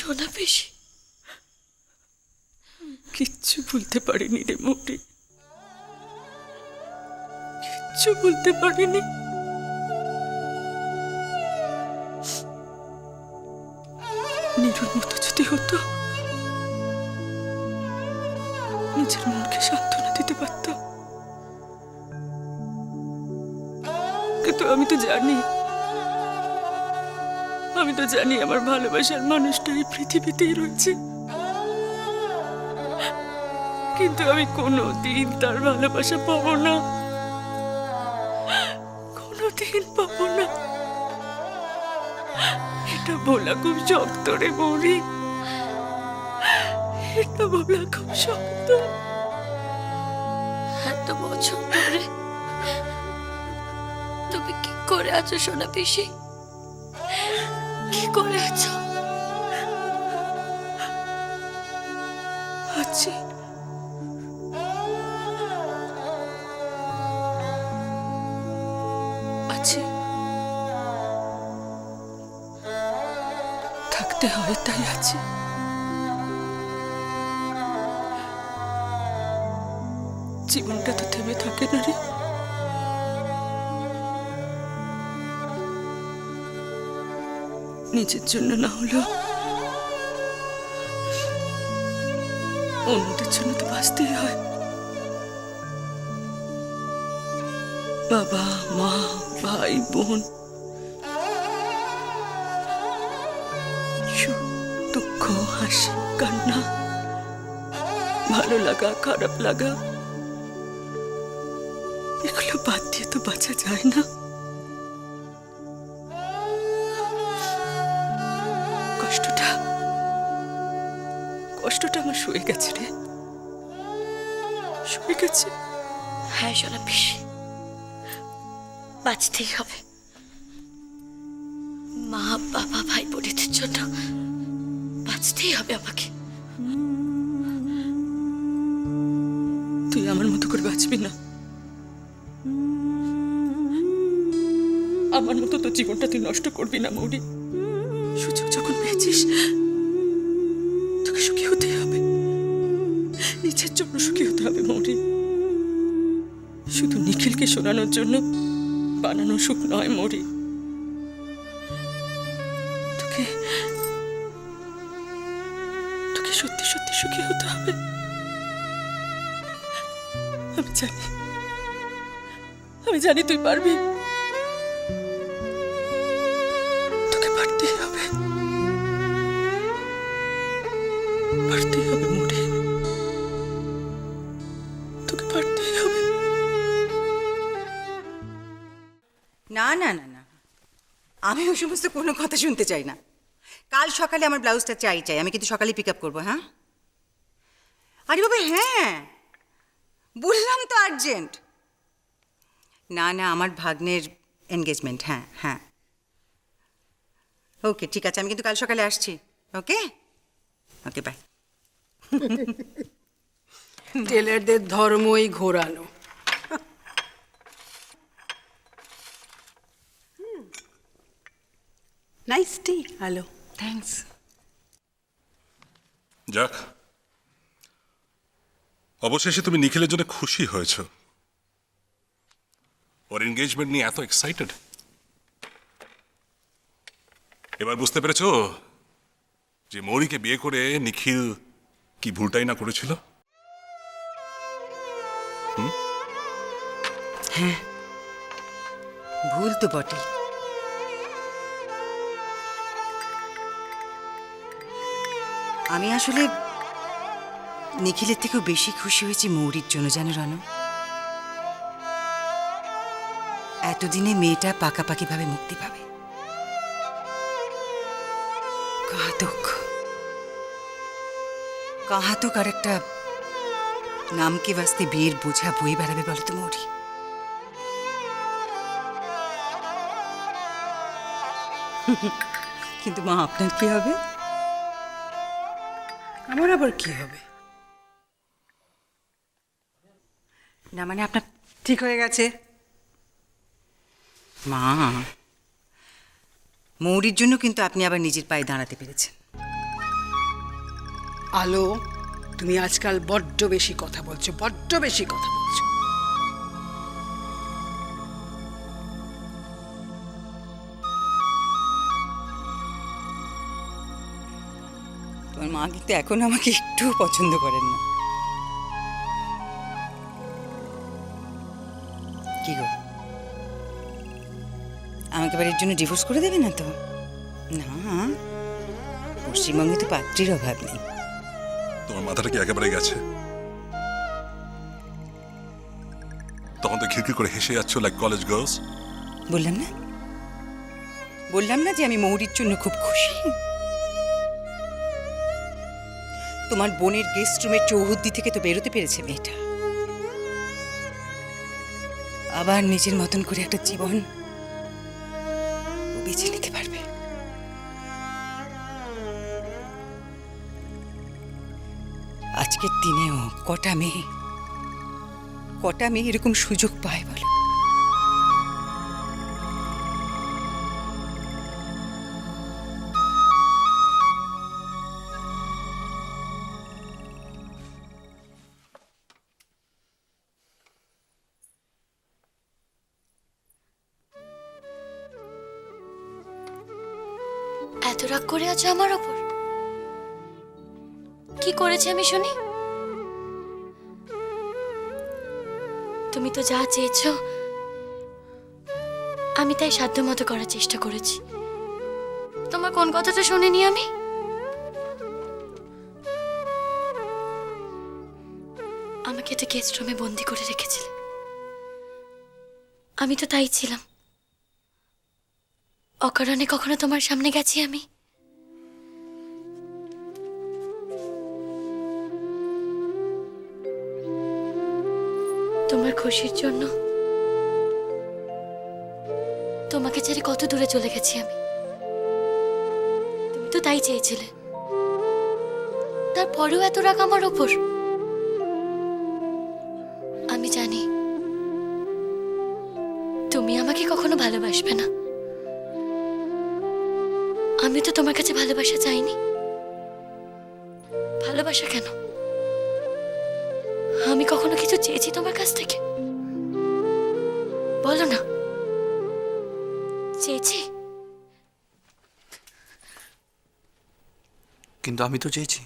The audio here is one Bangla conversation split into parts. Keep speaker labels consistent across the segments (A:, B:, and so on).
A: সোনা পিসি,
B: কিচ্ছু ভুলতে পারিনি রে মৌরি, কিচ্ছু ভুলতে পারিনি। নিরুর মতো যদি হতো, নিজের মনকে সান্ত্বনা দিতে পারতাম, কিন্তু আমি তো জানি আমার ভালোবাসার মানুষটা এই পৃথিবীতেই রয়েছে, কিন্তু আমি কোনোদিন তার ভালোবাসা পাবো না, কোনোদিন পাবো না। এটা বলা খুব শক্ত রে মৌরি, এটা বলা খুব শক্ত।
A: এত বছর ধরে তুমি কি করে আছো সোনা পিসি? কি করে আছো?
B: আছি, আছি, থাকতে হয় তাই আছি। জীবনটা তো থেমে থাকে না রে, নিজের জন্য না হলেও অন্যদের জন্য তো বাঁচতেই হয়। বাবা মা ভাই বোন, সুখ দুঃখ হাসি কান্না, ভালো লাগা খারাপ লাগা, এগুলো বাদ দিয়ে তো বাঁচা যায় না। কষ্টটা আমার শুয়ে গেছে রে, শুয়ে গেছে।
A: হ্যাঁ সোনা পিসি, বাঁচতেই হবে। মা বাবা ভাই বোনেদের জন্য বাঁচতেই হবে আমাকে।
B: তুই আমার মতো করে বাঁচবি না, আমার মতো তো জীবনটা তুই নষ্ট করবি না মৌরি। সুযোগ যখন পেয়েছিস, তোকে সুখী হতেই হবে, নিজের জন্য সুখী হতে হবে মৌরি। শুধু নিখিলকে শোনানোর জন্য বানানো সুখ নয় মৌরি, তোকে তোকে সত্যি সত্যি সুখী হতে হবে। আমি জানি তুই পারবি, তোকে পারতেই হবে, পারতেই হবে মৌরি, তোকে পারতেই হবে।
C: না না না না, আমি ওই সমস্ত কোনো কথা শুনতে চাই না। কাল সকালে আমার ব্লাউজটা চাই, আমি কিন্তু সকালে পিক আপ করবো। হ্যাঁ আরে বাবা, হ্যাঁ বললাম তো আর্জেন্ট। না না, আমার ভাগ্নের এনগেজমেন্ট। হ্যাঁ হ্যাঁ, ওকে ঠিক আছে, আমি কিন্তু কাল সকালে আসছি। ওকে ওকে, বাই।
D: টেলারদের ধর্মই ঘোরানো। নাইস টি, হ্যালো,
C: থ্যাঙ্কস।
E: যাক, অবশেষে তুমি নিখিলের জন্য খুশি হয়েছ। ওর এনগেজমেন্ট নিয়ে এত এক্সাইটেড। এবার বুঝতে পেরেছো যে মৌরিকে বিয়ে করে নিখিল কি ভুলটাই না করেছিল।
C: হ্যাঁ, ভুল তো বটেই। আমি আসলে নিখিলের থেকেও বেশি খুশি হয়েছি মৌরির জন্য, জানো রানু। এতদিনে মেয়েটা পাকাপাকিভাবে মুক্তি পাবে। কাহাতক আর একটা নামকে বাস্তে বিয়ের বোঝা বয়ে বেড়াবে বলে তো মৌরি। কিন্তু মা, আপনার কি হবে?
D: আমার আবার কি হবে?
C: না মানে আপনার ঠিক হয়ে গেছে। মা, মৌরির জন্য কিন্তু আপনি আবার নিজের পায়ে দাঁড়াতে পেরেছেন।
D: আলো, তুমি আজকাল বড্ড বেশি কথা বলছো, বড্ড বেশি কথা বলছো।
C: তোমার মা কিন্তু এখন আমাকে একটু পছন্দ করেন না। কি গো, আমাকে বাড়ির জন্য ডিভোর্স করে দেবে না তো? না, পশ্চিমবঙ্গে তো পাত্রীর অভাব নেই।
E: তোমার মাথাটা কি একেবারে গেছে? তখন তো খিলখিল করে হেসে যাচ্ছ লাইক কলেজ গার্লস।
C: বললাম না যে আমি মৌরির জন্য খুব খুশি। তোমার বোনের গেস্ট রুমের চৌহদ্দি থেকে তো বেরোতে পেরেছে মেয়েটা। আবার নিজের মতন করে একটা জীবন ও বেছে নিতে পারবে। আজকের দিনেও কটা মেয়ে এরকম সুযোগ পায় বলো?
A: এত রাগ করে আছো আমার ওপর? কি করেছে আমি শুনি? তুমি তো যা চেয়েছো আমি তাই সাধ্যমতো করার চেষ্টা করেছি। তোমার কোন কথাটা শুনিনি আমি? আমাকে তো গেস্ট রুমে বন্দি করে রেখেছিলে, আমি তো তাই ছিলাম। অকারণে কখনো তোমার সামনে গেছি আমি? তোমার খুশির জন্য তোমাকে ছেড়ে কত দূরে চলে গেছি আমি। তুমি তো তাই চেয়েছিলে, তারপরেও এত রাগ আমার ওপর? আমি জানি তুমি আমাকে কখনো ভালোবাসবে না। আমি তো তোমার কাছে ভালোবাসা চাইনি। ভালোবাসা কেন? আমি কখনো কিছু চেয়েছি তোমার কাছ থেকে? বলো না, চেয়েছি?
F: কিন্তু আমি তো চেয়েছি।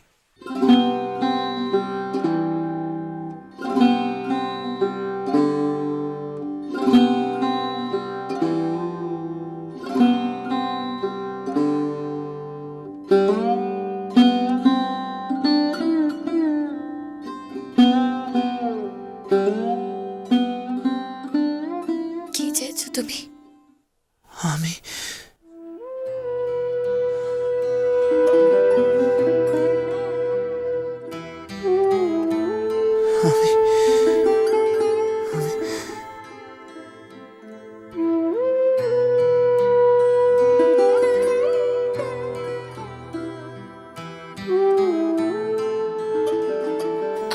A: কি চেয়েছো তুমি?
F: আমি আমি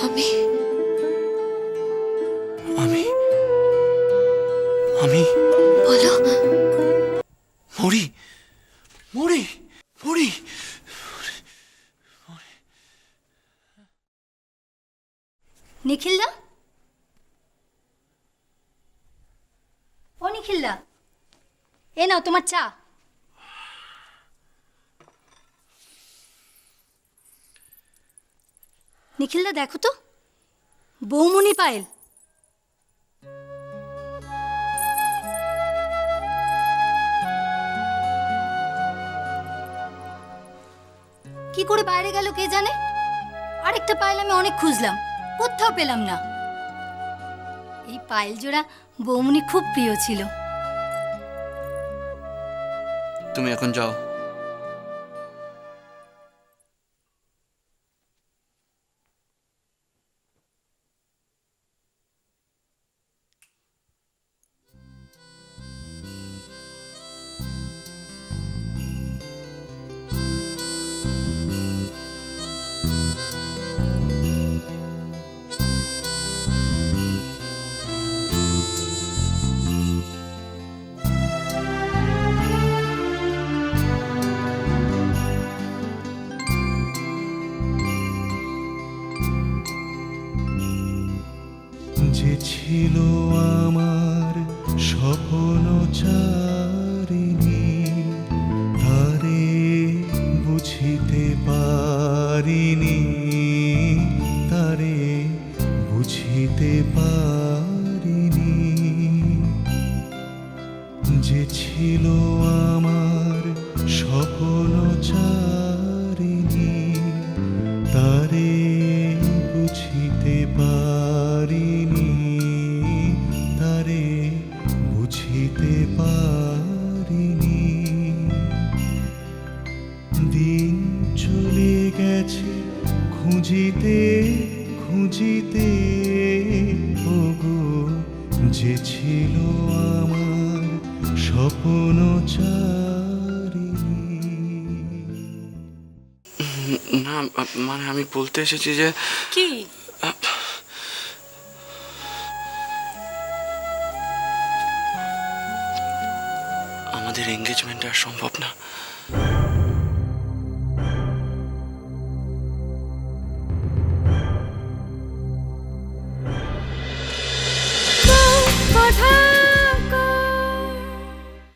A: আমি
F: আমি আমি
A: বলো।
F: মরি মরি মরি
G: নিখিলদা, ও নিখিলদা, এ নাও তোমার চা। নিখিলদা দেখো তো, বৌমনি পায়েল। কি করে বাইরে গেল কে জানে। আরেকটা পায়েল আমি অনেক খুঁজলাম, কোথাও পেলাম না। এই পায়েল জোড়া বৌমনি খুব প্রিয় ছিল।
F: তুমি এখন যাও।
H: ছিল আমার স্বপ্ন চারিণী, তারে বুঝিতে পারিনি, তারে বুঝিতে পারিনি। যে ছিল আমার স্বপ্ন চারিণী, তারে বুঝিতে পারিনি, তারে বুঝিতে পারিনি। দিন চলে গেছে খুঁজিতে খুঁজিতে, ওগো যে ছিল আমার স্বপ্ন চারিণী।
F: না মানে আমি বলতে এসেছি যে
B: কি?
F: আমাদের এঙ্গেজমেন্ট আর সম্ভব না।